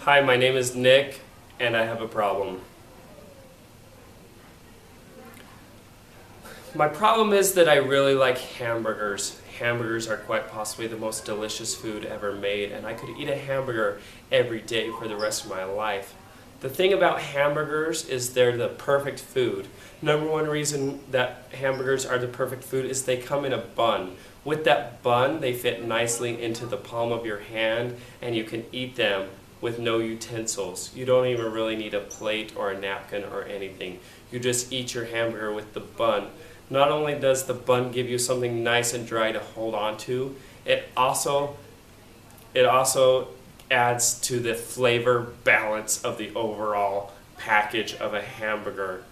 Hi, my name is Nick, and I have a problem. My problem is that I really like hamburgers. Hamburgers are quite possibly the most delicious food ever made, and I could eat a hamburger every day for the rest of my life. The thing about hamburgers is they're the perfect food. Number one reason that hamburgers are the perfect food is they come in a bun. With that bun, they fit nicely into the palm of your hand, and you can eat them with no utensils. You don't even really need a plate or a napkin or anything. You just eat your hamburger with the bun. Not only does the bun give you something nice and dry to hold on to, it also adds to the flavor balance of the overall package of a hamburger.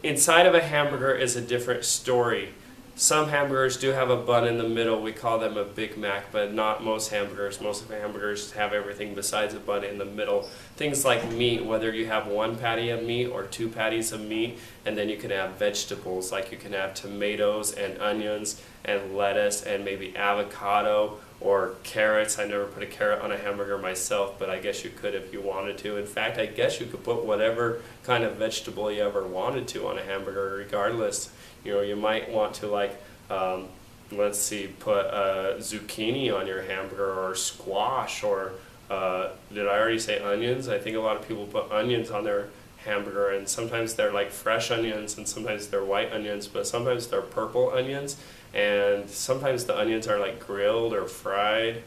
Inside of a hamburger is a different story. Some hamburgers do have a bun in the middle. We call them a Big Mac, but not most hamburgers. Most of the hamburgers have everything besides a bun in the middle. Things like meat, whether you have one patty of meat or two patties of meat, and then you can have vegetables, like you can have tomatoes and onions and lettuce and maybe avocado or carrots. I never put a carrot on a hamburger myself, but I guess you could if you wanted to. In fact, I guess you could put whatever kind of vegetable you ever wanted to on a hamburger regardless. You know, you might want to let's see, put zucchini on your hamburger or squash or, did I already say onions? I think a lot of people put onions on their hamburger, and sometimes they're like fresh onions and sometimes they're white onions, but sometimes they're purple onions, and sometimes the onions are like grilled or fried.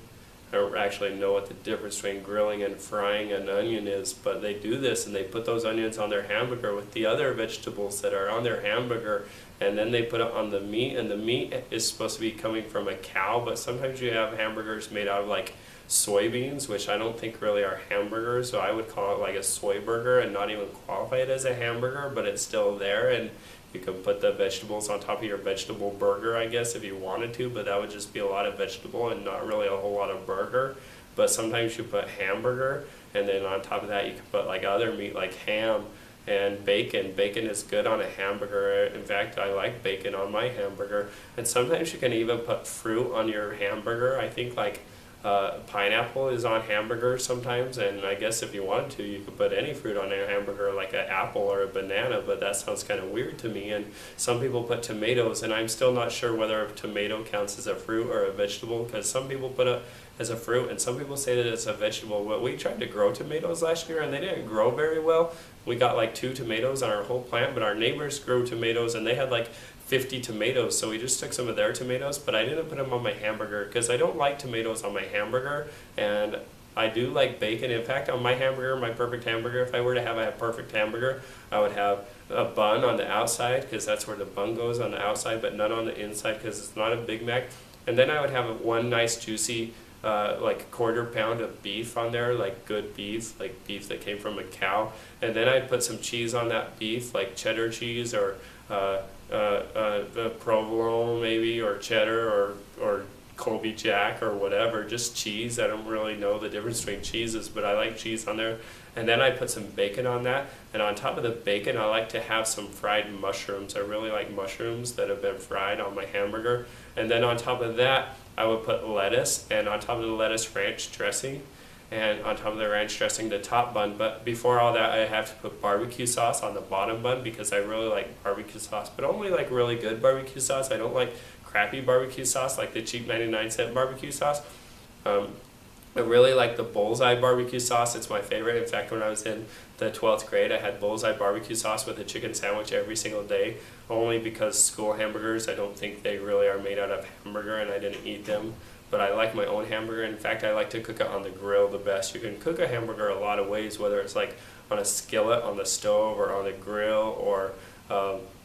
I don't actually know what the difference between grilling and frying an onion is, but they do this and they put those onions on their hamburger with the other vegetables that are on their hamburger, and then they put it on the meat, and the meat is supposed to be coming from a cow, but sometimes you have hamburgers made out of like soybeans, which I don't think really are hamburgers, so I would call it like a soy burger and not even qualify it as a hamburger, but it's still there, and you can put the vegetables on top of your vegetable burger, I guess, if you wanted to, but that would just be a lot of vegetable and not really a whole lot of burger. But sometimes you put hamburger, and then on top of that you can put like other meat like ham and bacon. Bacon is good on a hamburger. In fact, I like bacon on my hamburger. And sometimes you can even put fruit on your hamburger. I think like pineapple is on hamburgers sometimes, and I guess if you wanted to, you could put any fruit on a hamburger, like an apple or a banana, but that sounds kind of weird to me. And some people put tomatoes, and I'm still not sure whether a tomato counts as a fruit or a vegetable, because some people put it as a fruit and some people say that it's a vegetable. But we tried to grow tomatoes last year and they didn't grow very well. We got like 2 tomatoes on our whole plant, but our neighbors grew tomatoes and they had like 50 tomatoes, so we just took some of their tomatoes, but I didn't put them on my hamburger because I don't like tomatoes on my hamburger, and I do like bacon. In fact, on my hamburger, my perfect hamburger, if I were to have a perfect hamburger, I would have a bun on the outside because that's where the bun goes, on the outside, but none on the inside because it's not a Big Mac. And then I would have one nice juicy like 1/4 pound of beef on there, like good beef, like beef that came from a cow, and then I'd put some cheese on that beef, like cheddar cheese or the provolone maybe, or cheddar, or Colby Jack or whatever, just cheese. I don't really know the difference between cheeses, but I like cheese on there. And then I put some bacon on that, and on top of the bacon I like to have some fried mushrooms. I really like mushrooms that have been fried on my hamburger. And then on top of that I would put lettuce, and on top of the lettuce ranch dressing, and on top of the ranch dressing the top bun. But before all that I have to put barbecue sauce on the bottom bun because I really like barbecue sauce, but only like really good barbecue sauce. I don't like crappy barbecue sauce like the cheap 99-cent barbecue sauce. I really like the Bullseye barbecue sauce. It's my favorite. In fact, when I was in the 12th grade, I had Bullseye barbecue sauce with a chicken sandwich every single day, only because school hamburgers, I don't think they really are made out of hamburger, and I didn't eat them. But I like my own hamburger. In fact, I like to cook it on the grill the best. You can cook a hamburger a lot of ways, whether it's like on a skillet, on the stove, or on a grill, or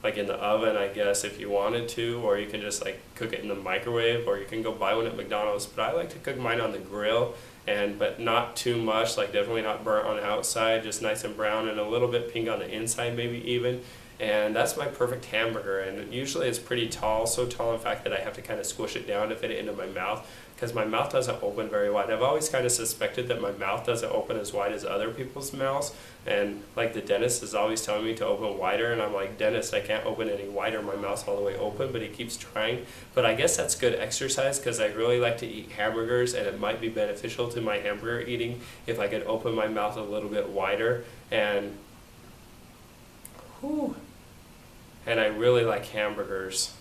like in the oven, I guess, if you wanted to, or you can just like cook it in the microwave, or you can go buy one at McDonald's. But I like to cook mine on the grill, but not too much, like definitely not burnt on the outside, just nice and brown and a little bit pink on the inside maybe even. And that's my perfect hamburger, and usually it's pretty tall, so tall in fact that I have to kind of squish it down to fit it into my mouth, because my mouth doesn't open very wide. I've always kind of suspected that my mouth doesn't open as wide as other people's mouths, and like the dentist is always telling me to open wider, and I'm like, dentist, I can't open any wider, my mouth's all the way open, but he keeps trying. But I guess that's good exercise, because I really like to eat hamburgers, and it might be beneficial to my hamburger eating if I could open my mouth a little bit wider. And whew, and I really like hamburgers.